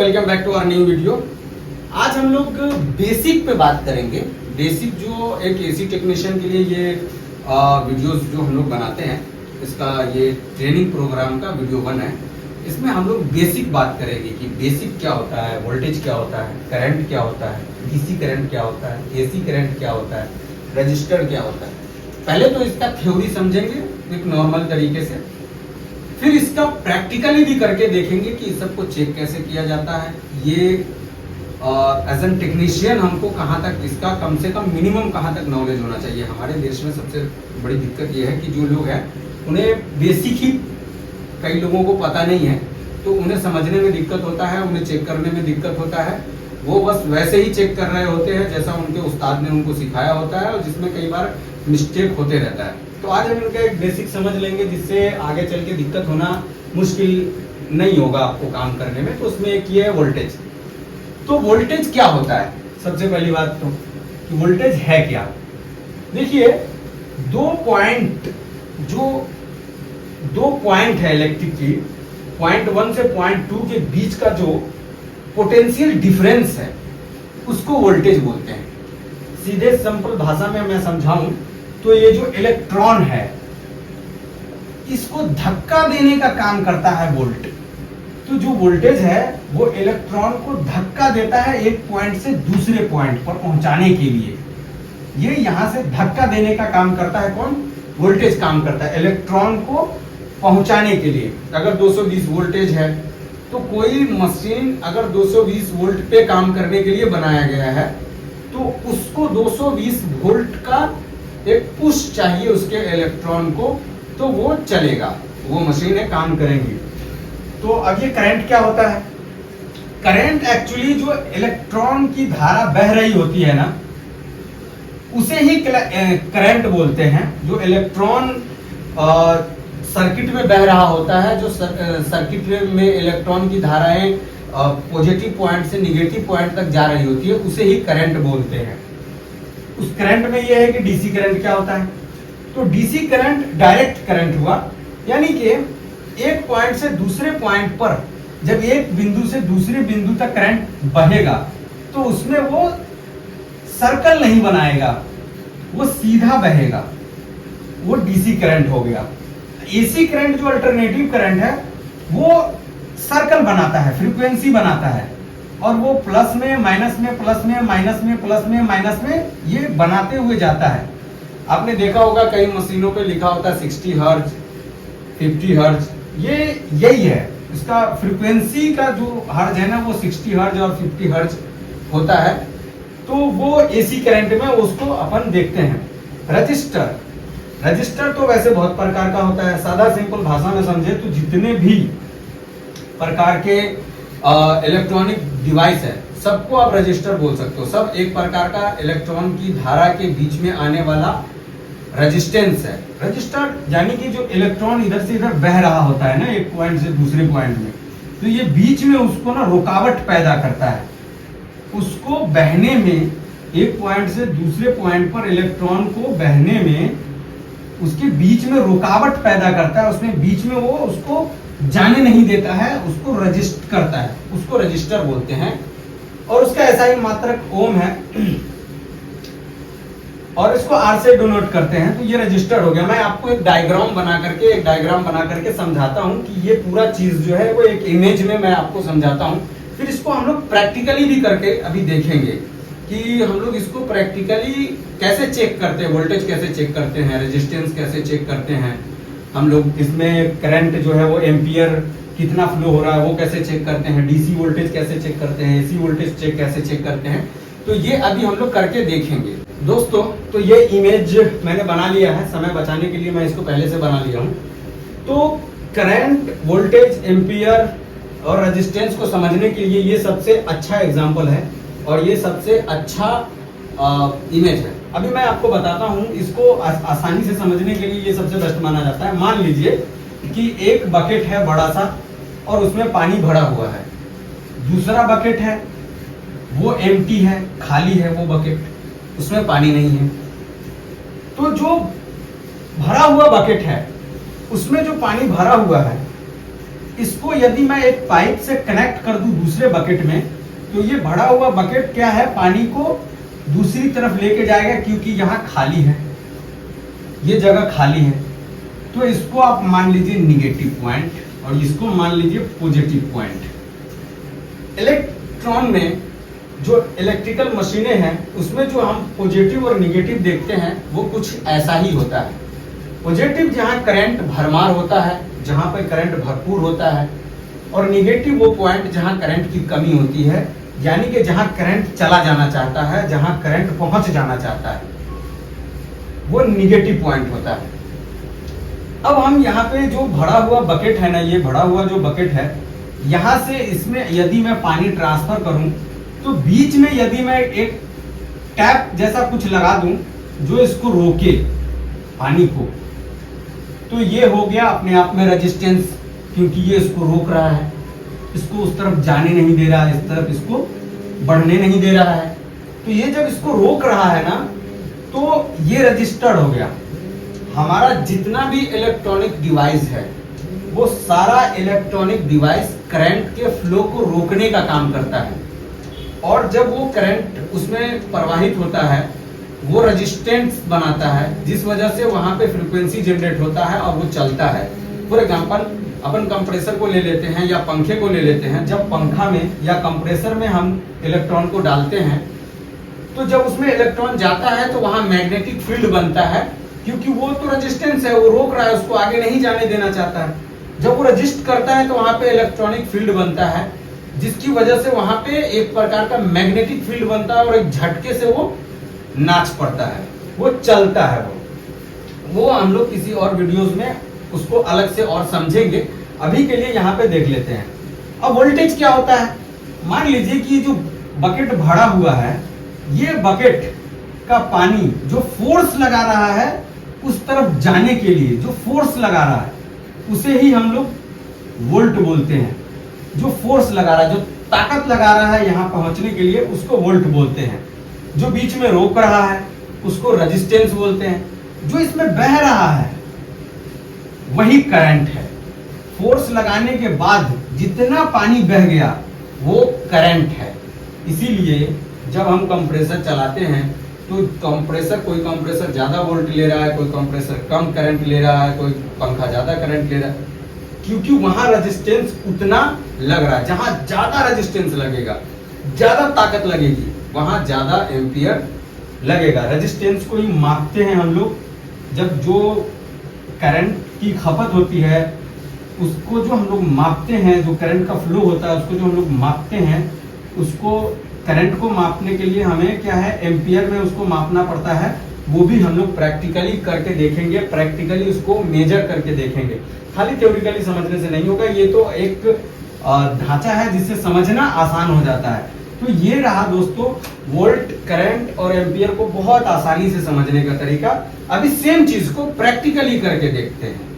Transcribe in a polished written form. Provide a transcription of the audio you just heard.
Welcome back to our new video. आज हम लोग बेसिक पे बात करेंगे। बेसिक जो एक एसी टेक्नीशियन के लिए ये वीडियोस जो हम लोग बनाते हैं, इसका ये ट्रेनिंग प्रोग्राम का वीडियो 1 है। इसमें हम लोग बेसिक बात करेंगे कि बेसिक क्या होता है, वोल्टेज क्या होता है, करंट क्या होता है, डीसी करंट क्या होता है, एसी करंट क्या होता है, रजिस्टर क्या होता है। पहले तो इसका थ्योरी समझेंगे एक नॉर्मल तरीके से, फिर इसका प्रैक्टिकली भी करके देखेंगे कि इस सबको चेक कैसे किया जाता है। ये एज एन टेक्नीशियन हमको कहाँ तक इसका कम से कम मिनिमम कहाँ तक नॉलेज होना चाहिए। हमारे देश में सबसे बड़ी दिक्कत ये है कि जो लोग हैं उन्हें बेसिक ही कई लोगों को पता नहीं है, तो उन्हें समझने में दिक्कत होता है, उन्हें चेक करने में दिक्कत होता है। वो बस वैसे ही चेक कर रहे होते हैं जैसा उनके उस्ताद ने उनको सिखाया होता है, और जिसमें कई बार मिस्टेक होते रहता है। तो आज हम इनका एक बेसिक समझ लेंगे जिससे आगे चल के दिक्कत होना मुश्किल नहीं होगा आपको काम करने में। तो उसमें एक ये है वोल्टेज। तो वोल्टेज क्या होता है, सबसे पहली बात तो कि वोल्टेज है क्या। देखिए, दो पॉइंट है इलेक्ट्रिक की, पॉइंट 1 से पॉइंट 2 के बीच का जो पोटेंशियल डिफरेंस है उसको वोल्टेज बोलते हैं। सीधे सिंपल भाषा में मैं समझाऊं तो ये जो इलेक्ट्रॉन है इसको धक्का देने का काम करता है वोल्ट। तो जो वोल्टेज है वो इलेक्ट्रॉन को धक्का देता है एक पॉइंट से दूसरे पॉइंट पर पहुंचाने के लिए। ये यहां से धक्का देने का काम करता है कौन? वोल्टेज काम करता है इलेक्ट्रॉन को पहुंचाने के लिए। अगर 220 वोल्टेज है तो कोई मशीन अगर 220 वोल्ट पे काम करने के लिए बनाया गया है तो उसको 220 वोल्ट का एक पुश चाहिए उसके इलेक्ट्रॉन को, तो वो चलेगा, वो मशीनें काम करेंगी। तो अब ये करंट क्या होता है? करंट एक्चुअली जो इलेक्ट्रॉन की धारा बह रही होती है ना, उसे ही करंट बोलते हैं। जो इलेक्ट्रॉन सर्किट में बह रहा होता है, जो सर्किट में इलेक्ट्रॉन की धाराएं पॉजिटिव पॉइंट से निगेटिव पॉइंट तक जा रही होती है, उसे ही करंट बोलते हैं। उस करंट में यह है कि डीसी करंट क्या होता है। तो डीसी करंट डायरेक्ट करंट हुआ, यानी कि एक पॉइंट से दूसरे पॉइंट पर जब एक बिंदु से दूसरे बिंदु तक करंट बहेगा तो उसमें वो सर्कल नहीं बनाएगा, वो सीधा बहेगा, वो डीसी करंट हो गया। एसी करंट जो अल्टरनेटिव करंट है वो सर्कल बनाता है, फ्रीक्वेंसी बनाता है, और वो प्लस में माइनस में प्लस में माइनस में प्लस में माइनस में ये बनाते हुए जाता है। आपने देखा होगा कई मशीनों पे लिखा होता है 60 हर्ट्ज, 50 हर्ट्ज। ये यही है, इसका फ्रीक्वेंसी का जो हर्ट्ज है ना वो 60 हर्ट्ज और 50 हर्ट्ज होता है। तो वो एसी करंट में उसको अपन देखते हैं। रजिस्टर तो वैसे बहुत प्रकार का होता है। सादा सिंपल भाषा में समझे तो जितने भी प्रकार के इलेक्ट्रॉनिक डिवाइस है सबको आप रजिस्टर बोल सकते हो। सब एक प्रकार का इलेक्ट्रॉन की धारा के बीच में आने वाला रेजिस्टेंस है। रजिस्टर यानी कि जो इलेक्ट्रॉन इधर से इधर बह रहा होता है ना एक पॉइंट से दूसरे पॉइंट में, तो ये बीच में उसको ना रुकावट पैदा करता है। उसको बहने में, एक पॉइंट से दूसरे पॉइंट पर इलेक्ट्रॉन को बहने में उसके बीच में रुकावट पैदा करता है। उसमें बीच में वो उसको जाने नहीं देता है, उसको रजिस्ट करता है, उसको रजिस्टर बोलते हैं। और उसका ऐसा ही मात्रक ओम है और इसको आर से डिनोट करते हैं। तो ये रजिस्टर हो गया। मैं आपको एक डायग्राम बना करके समझाता हूं कि ये पूरा चीज जो है वो एक इमेज में मैं आपको समझाता हूं। फिर इसको हम लोग प्रैक्टिकली भी करके अभी देखेंगे कि हम लोग इसको प्रैक्टिकली कैसे चेक करते हैं, वोल्टेज कैसे चेक करते हैं, रेजिस्टेंस कैसे चेक करते हैं हम लोग। इसमें करंट जो है वो एम्पियर कितना फ्लो हो रहा है वो कैसे चेक करते हैं, डीसी वोल्टेज कैसे चेक करते हैं, एसी वोल्टेज कैसे चेक करते हैं। तो ये अभी हम लोग करके देखेंगे दोस्तों। तो ये इमेज मैंने बना लिया है, समय बचाने के लिए मैं इसको पहले से बना लिया हूँ। तो करंट, वोल्टेज, एम्पियर और रेजिस्टेंस को समझने के लिए ये सबसे अच्छा एग्जाम्पल है और ये सबसे अच्छा इमेज है। अभी मैं आपको बताता हूँ, इसको आसानी से समझने के लिए ये सबसे बेस्ट माना जाता है। मान लीजिए कि एक बकेट है बड़ा सा और उसमें पानी भरा हुआ है। दूसरा बकेट है वो एम्प्टी है, खाली है वो बकेट, उसमें पानी नहीं है। तो जो भरा हुआ बकेट है उसमें जो पानी भरा हुआ है इसको यदि मैं एक पाइप से कनेक्ट कर दूं दूसरे बकेट में, तो ये भरा हुआ बकेट क्या है, पानी को दूसरी तरफ लेके जाएगा, क्योंकि यहाँ खाली है, ये जगह खाली है। तो इसको आप मान लीजिए निगेटिव पॉइंट और इसको मान लीजिए पॉजिटिव पॉइंट। इलेक्ट्रॉन में जो इलेक्ट्रिकल मशीनें हैं उसमें जो हम पॉजिटिव और निगेटिव देखते हैं वो कुछ ऐसा ही होता है। पॉजिटिव जहाँ करंट भरमार होता है, जहाँ पर करंट भरपूर होता है, और निगेटिव वो पॉइंट जहाँ करंट की कमी होती है, यानी कि जहाँ करंट चला जाना चाहता है, जहाँ करंट पहुंच जाना चाहता है, वो निगेटिव पॉइंट होता है। अब हम यहाँ पे जो भरा हुआ बकेट है ना, ये भरा हुआ जो बकेट है, यहाँ से इसमें यदि मैं पानी ट्रांसफर करूं, तो बीच में यदि मैं एक टैप जैसा कुछ लगा दूं जो इसको रोके पानी को, तो ये हो गया अपने आप में रेजिस्टेंस, क्योंकि ये इसको रोक रहा है, इसको उस तरफ जाने नहीं दे रहा है, इस तरफ इसको बढ़ने नहीं दे रहा है। तो ये जब इसको रोक रहा है ना, तो ये रजिस्टर्ड हो गया। हमारा जितना भी इलेक्ट्रॉनिक डिवाइस है, वो सारा इलेक्ट्रॉनिक डिवाइस करंट के फ्लो को रोकने का काम करता है, और जब वो करंट उसमें प्रवाहित होता है, वो रेजिस्टेंस बनाता है, जिस वजह से वहां पे फ्रीक्वेंसी जनरेट होता है और वो चलता है। फॉर एग्जांपल अपन कंप्रेसर को ले लेते हैं या पंखे को ले लेते हैं। जब पंखा में या कंप्रेसर में हम इलेक्ट्रॉन को डालते हैं, तो जब उसमें इलेक्ट्रॉन जाता है तो वहां मैग्नेटिक फील्ड बनता है, क्योंकि वो तो रेजिस्टेंस है, वो रोक रहा है, उसको आगे नहीं जाने देना चाहता है। जब वो रजिस्ट करता है तो वहां पे इलेक्ट्रॉनिक फील्ड बनता है, जिसकी वजह से वहां पे एक प्रकार का मैग्नेटिक फील्ड बनता है और एक झटके से वो नाच पड़ता है, वो चलता है। वो हम लोग किसी और वीडियोस में उसको अलग से और समझेंगे। अभी के लिए यहाँ पे देख लेते हैं। अब वोल्टेज क्या होता है, मान लीजिए कि जो बकेट भरा हुआ है, ये बकेट का पानी जो फोर्स लगा रहा है उस तरफ जाने के लिए, जो फोर्स लगा रहा है उसे ही हम लोग वोल्ट बोलते हैं। जो फोर्स लगा रहा है, जो ताकत लगा रहा है यहाँ पहुंचने के लिए, उसको वोल्ट बोलते हैं। जो बीच में रोक रहा है उसको रेजिस्टेंस बोलते हैं। जो इसमें बह रहा है वही करंट है। फोर्स लगाने के बाद जितना पानी बह गया वो करंट है। इसीलिए जब हम कंप्रेसर चलाते हैं तो कोई कंप्रेसर ज्यादा वोल्ट ले रहा है, कोई कंप्रेसर कम करंट ले रहा है, कोई पंखा ज्यादा करंट ले रहा है, क्योंकि वहां रेजिस्टेंस उतना लग रहा है। जहां ज्यादा रेजिस्टेंस लगेगा, ज्यादा ताकत लगेगी, वहां ज्यादा एम्पियर लगेगा। रेजिस्टेंस को ही मापते हैं हम लोग। जब जो करंट की खपत होती है उसको जो हम लोग मापते हैं, जो करंट का फ्लो होता है उसको जो हम लोग मापते हैं, उसको करंट को मापने के लिए हमें क्या है, एम्पियर में उसको मापना पड़ता है। वो भी हम लोग प्रैक्टिकली करके देखेंगे, प्रैक्टिकली उसको मेजर करके देखेंगे। खाली थ्योरेटिकली समझने से नहीं होगा। ये तो एक ढांचा है जिससे समझना आसान हो जाता है। तो ये रहा दोस्तों वोल्ट, करंट और एम्पियर को बहुत आसानी से समझने का तरीका। अभी सेम चीज को प्रैक्टिकली करके देखते हैं।